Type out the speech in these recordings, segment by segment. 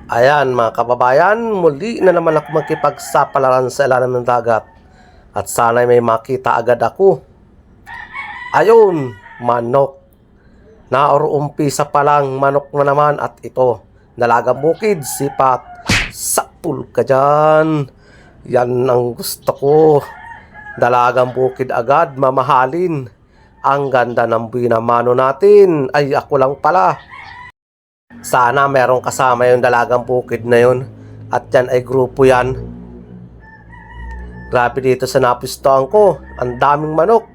Ayan mga kababayan, muli na naman ako makipagsapalaran sa ilalim ng dagat. At sana may makita agad ako. Ayun, manok. Naurumpisa pa lang, manok na naman. At ito, dalagang bukid, sipat. Sapul ka dyan. Yan ang gusto ko. Dalagang bukid agad, mamahalin. Ang ganda ng binamano natin. Ay, ako lang pala. Sana merong kasama yung dalagang bukid na yun. At yan ay grupo yan. Grabe dito sa napistoan ko. Ang daming manok.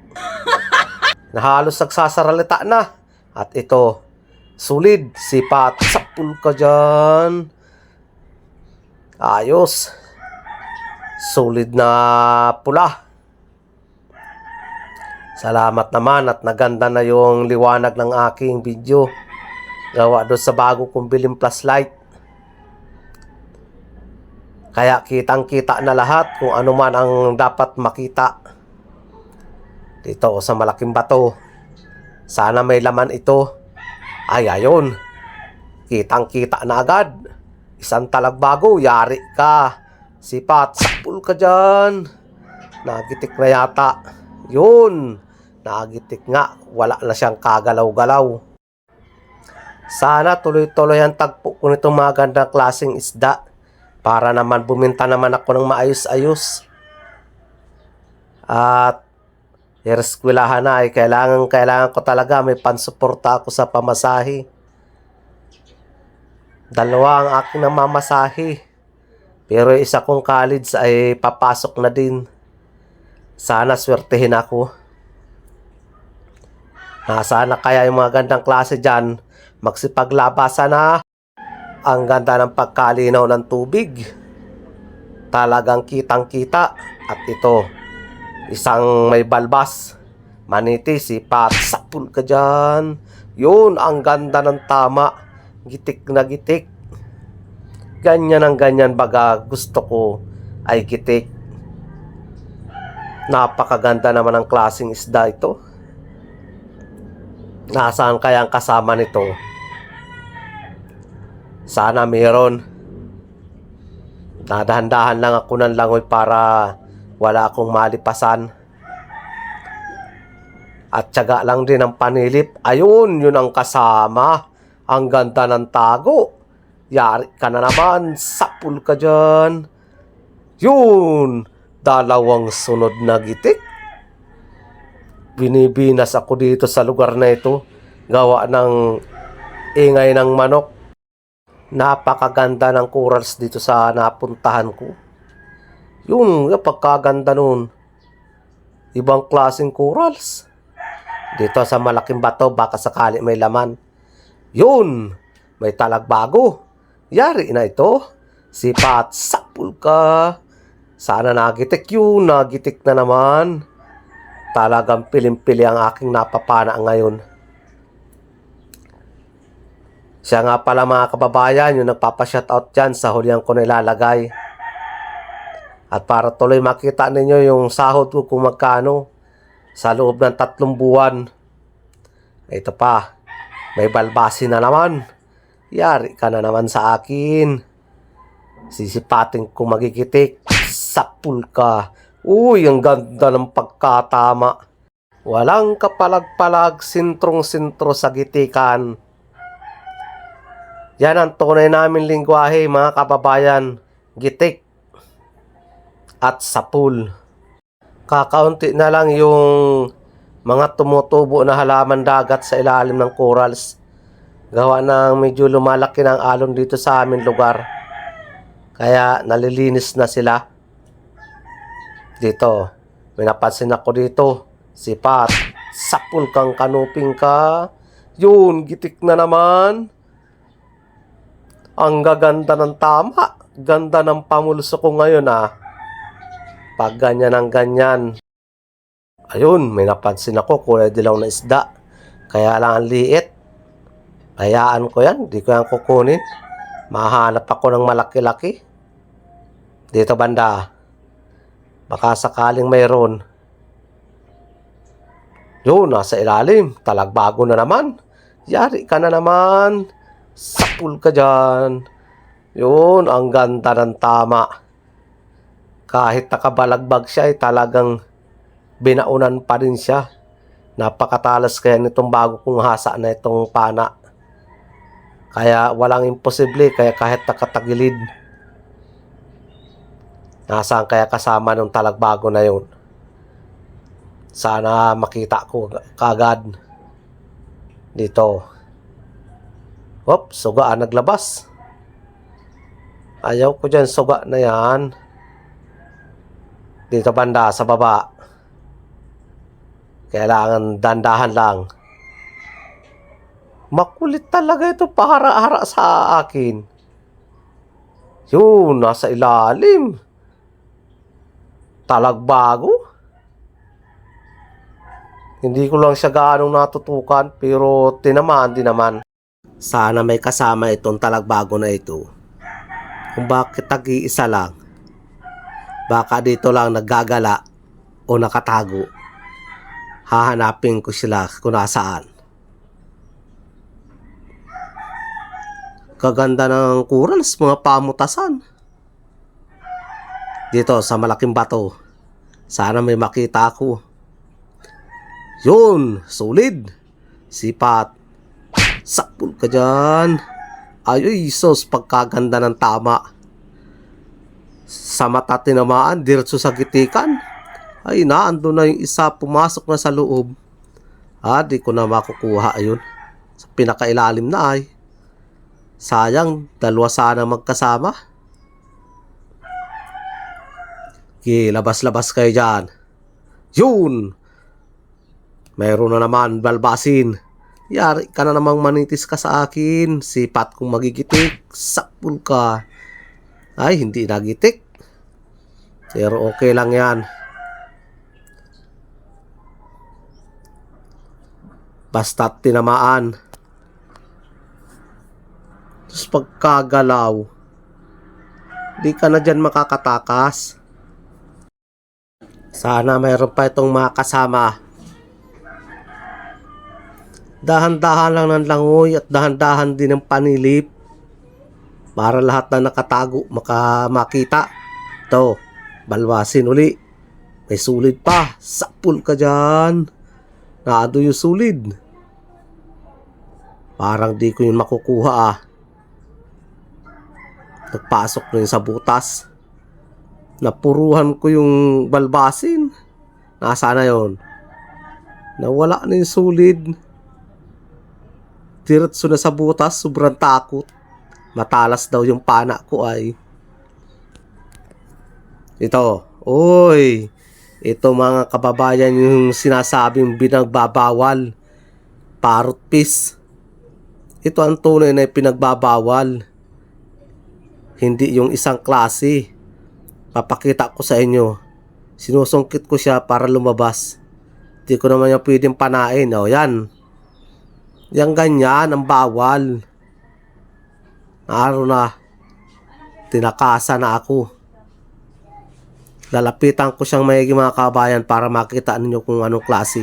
Na halos nagsasaralita na. At ito, sulid, sipat, sapul ka dyan. Ayos. Solid na pula. Salamat naman at naganda na yung liwanag ng aking video. Gawa doon sa bago kong biling flashlight. Kaya kitang-kita na lahat kung ano man ang dapat makita. Dito sa malaking bato. Sana may laman ito. Ay, ayun. Kitang-kita na agad. Isang talagbago, yari ka. Sipat, sapul ka dyan. Nagitik na yata. Yun. Nagitik nga. Wala na siyang kagalaw-galaw. Sana tuloy-tuloy ang tagpo ko nitong mga gandang klaseng isda para naman buminta naman ako ng maayos-ayos. At ireskwelahan na ay kailangan ko talaga may pansuporta ako sa pamasahe. Dalawa ang aking namamasahe. Pero isa kong college ay papasok na din. Sana swertehin ako. Sana kaya yung mga gandang klase dyan magsipaglabasan na. Ang ganda ng pagkalinaw ng tubig. Talagang kitang-kita. At ito, isang may balbas. Maniti, sipat, sapul ka dyan. Yun, ang ganda ng tama. Gitik na gitik. Ganyan ang ganyan baga gusto ko ay gitik. Napakaganda naman ang klaseng isda ito. Nasaan kaya ang kasama nito? Sana meron. Nadahan-dahan lang ako ng langoy para wala akong malipasan. At tiyaga lang din ang panilip. Ayun, yun ang kasama. Ang ganda ng tago. Yari ka na naman. Sapul ka dyan. Yun. Dalawang sunod na gitik. Binibinas ako dito sa lugar na ito. Gawa ng ingay ng manok. Napakaganda ng corals dito sa napuntahan ko. Yung pagkaganda nun. Ibang klaseng corals. Dito sa malaking bato, baka sakali may laman. Yun, may talagbago. Yari na ito. Sipat, sapul ka. Sana nagitik yun, nagitik na naman. Talagang pilim-pili ang aking napapana ngayon. Siya nga pala mga kababayan, yung nagpapashoutout dyan sa hulihan ko nilalagay. At para tuloy makita ninyo yung sahod ko kung magkano sa loob ng 3 buwan. Ito pa, may balbasi na naman. Yari ka na naman sa akin. Sisipatin kung magigitik. Sapul ka. Uy, ang ganda ng pagkatama. Walang kapalag-palag, sintrong-sintro sa gitikan. Yan ang tunay namin lingwahe mga kababayan. Gitik at sapul. Kakaunti na lang yung mga tumutubo na halaman dagat sa ilalim ng corals. Gawa ng medyo lumalaki ng alon dito sa aming lugar. Kaya nalilinis na sila. Dito, may napansin ako dito. Sipat, sapul kang kanuping ka. Yun, gitik na naman. Ang gaganda ng tama. Ganda ng pamulso ko ngayon Pag ganyan ang ganyan. Ayun, may napansin ako. Kulay dilaw na isda. Kaya lang ang liit. Hayaan ko yan. Di ko yan kukunin. Mahanap ako ng malaki-laki. Dito banda. Baka sakaling mayroon. Yun, nasa ilalim. Talagbago na naman. Yari ka na naman. Sapul ka dyan. Yun, ang ganda ng tama. Kahit nakabalagbag siya, ay talagang binaunan pa rin siya. Napakatalas kaya nitong bago kong hasa na itong pana. Kaya walang imposible, kaya kahit nakatagilid. Nasaan kaya kasama nung talagbago na yun? Sana makita ko kagad. Dito. Hop, suga naglabas. Ayaw ko dyan, suga na yan. Dito banda, sa baba. Kailangan dandahan lang. Makulit talaga ito, pahara-hara sa akin. Yun, nasa ilalim. Talagbago. Hindi ko lang siya gaanong natutukan, pero tinamaan din naman. Sana may kasama itong talagbago na ito. Kung bakit tag-iisa lang. Baka dito lang naggagala o nakatago. Hahanapin ko sila kung nasaan. Kaganda ng corals, mga pamutasan. Dito sa malaking bato. Sana may makita ako. Yun, solid. Sipat. Sakpul ka dyan. Ay, sos, pagkaganda ng tama. Sa mata tinamaan, diretso sa gitikan. Ay, naando na yung isa, pumasok na sa loob. Di ko na makukuha ayun. Sa pinakailalim na ay. Sayang, dalawa sana magkasama. Okay, labas-labas kayo dyan. Yun! Mayroon na naman, balbasin. Yari ka na namang manitis ka sa akin. Sipat kong magigitik. Sakpul ka. Ay, hindi nagitik. Pero okay lang yan. Basta't tinamaan. Tapos pagkagalaw, di ka na dyan makakatakas. Sana mayroon pa itong mga kasama. Dahan-dahan lang ng langoy at dahan-dahan din ng panilip. Para lahat na nakatago makita. Ito, balwasin uli. May sulid pa. Sakpul ka dyan. Naado yung sulid. Parang di ko yun makukuha Nagpasok na yun sa butas. Napuruhan ko yung balbasin. Nasaan na yun? Nawala na yung sulid. Diretso na sa butas. Sobrang takot. Matalas daw yung pana ko ay. Ito. Oy. Ito mga kababayan yung sinasabing binagbabawal. Parrot fish. Ito ang tunay na pinagbabawal. Hindi yung isang klase. Papakita ko sa inyo. Sinusungkit ko siya para lumabas. Hindi ko naman yung pwedeng panain. O yan. Yang ganyan ang bawal. Araw na. Tinakasa na ako. Lalapitan ko siyang mayiging mga kabayan para makita ninyo kung anong klase.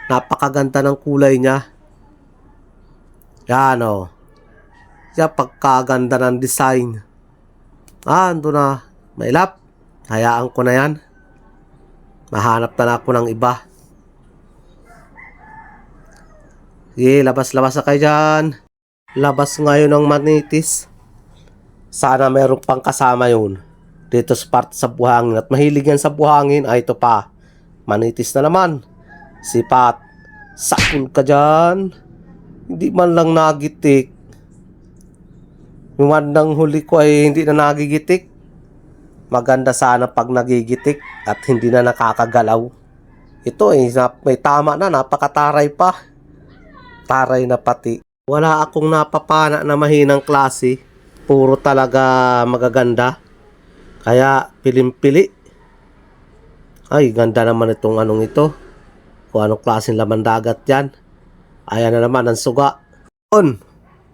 Napakaganda ng kulay niya. Yan o. Yan, pagkaganda ng design. Ando na. Mailap. Hayaan ko na yan. Mahanap na ako ng iba. Sige, labas-labas na kayo dyan. Labas ngayon ng manitis. Sana mayroong pang kasama yun. Dito sa part sa buhangin. At mahilig yan sa buhangin. Ay, ito pa. Manitis na naman. Sipat. Sakul ka dyan. Hindi man lang nagitik. Yung bandang huli ko ay hindi na nagigitik. Maganda sana pag nagigitik at hindi na nakakagalaw. Ito ay may tama na, napakataray pa. Taray na pati. Wala akong napapana na mahinang klase. Puro talaga magaganda. Kaya pilim-pili. Ay, ganda naman itong anong ito. Kung anong klaseng laman dagat yan. Ayan na naman ang suga.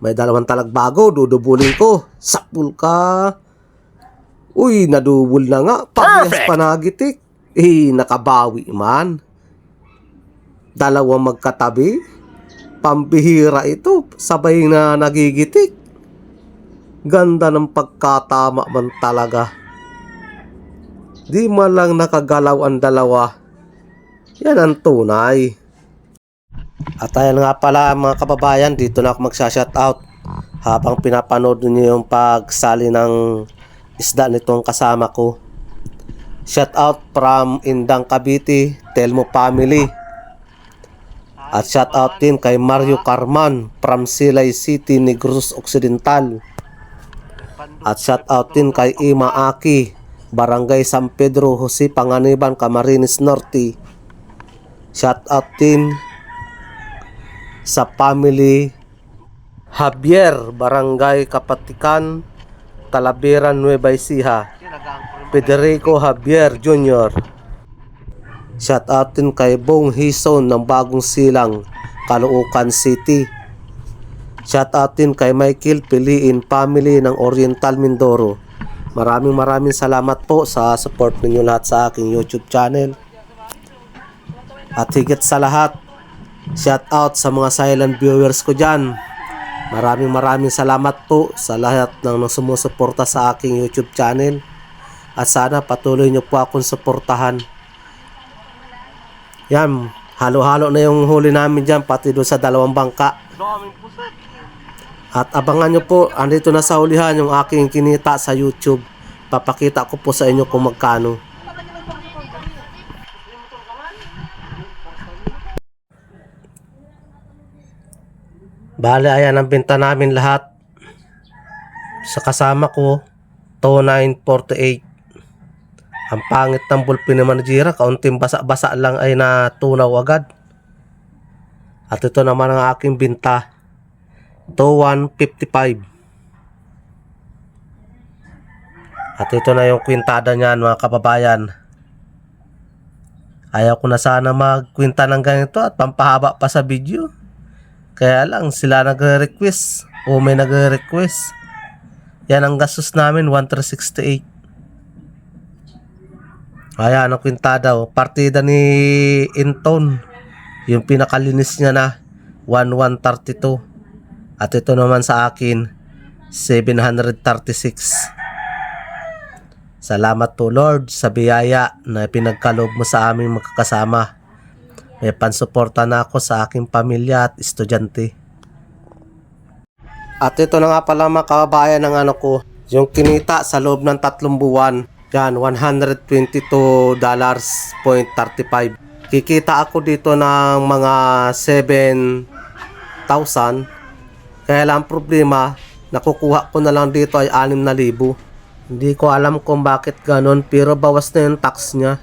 May dalawang talagbago, dudubulin ko. Sapul ka. Uy, nadubul na nga. Parehas panagitik. Nakabawi man. Dalawang magkatabi. Pambihira ito. Sabay na nagigitik. Ganda ng pagkatama man talaga. Di man lang nakagalaw ang dalawa. Yan ang tunay. At ayan nga pala mga kababayan, dito na ako magsha-shoutout habang pinapanood niyo yung pagsali ng isda nitong kasama ko. Shoutout from Indang Cavite, Telmo family. At shoutout din kay Mario Carman from Silay City, Negros Occidental. At shoutout din kay Ima Aki, Barangay San Pedro, Jose Panganiban, Camarines Norte. Shoutout din sa family Javier, Barangay Kapatikan, Talavera, Nueva Ecija. Federico Javier Jr. Shoutout din kay Bong Hison ng Bagong Silang, Caloocan City. Shoutout din kay Michael Piliin family ng Oriental Mindoro. Maraming salamat po sa support ninyo lahat sa aking YouTube channel. At higit sa lahat, shoutout sa mga silent viewers ko dyan. Maraming salamat po sa lahat ng sumusuporta sa aking YouTube channel. At sana patuloy nyo po akong suportahan. Yan, halo-halo na yung huli namin dyan, pati doon sa dalawang bangka. At abangan nyo po, andito na sa hulihan yung aking kinita sa YouTube. Papakita ko po sa inyo kung magkano. Bale, ayan ang benta namin lahat. Sa kasama ko, 2948. Ang pangit ng bulpin ni Manjira, kaunting basa-basa lang ay natunaw agad. At ito naman ang aking binta, 2155. At ito na yung kwintada niyan mga kababayan. Ayaw ko na sana magkwinta ng ganito at pampahaba pa sa video. Kaya lang sila nagre-request o may nagre-request. Yan ang gastos namin, 1368. Ayan ang kwintada, partida ni Inton, yung pinakalinis niya na 1132. At ito naman sa akin 736. Salamat po Lord sa biyaya na pinagkaloob mo sa aming magkakasama. May pansuporta na ako sa aking pamilya at estudyante. At ito na nga pala mga kababayan ng ano ko, yung kinita sa loob ng 3 buwan. Yan, $122.35. Kikita ako dito ng mga 7,000. Kaya lang problema, nakukuha ko na lang dito ay 6,000. Hindi ko alam kung bakit ganon, pero bawas na yung tax niya.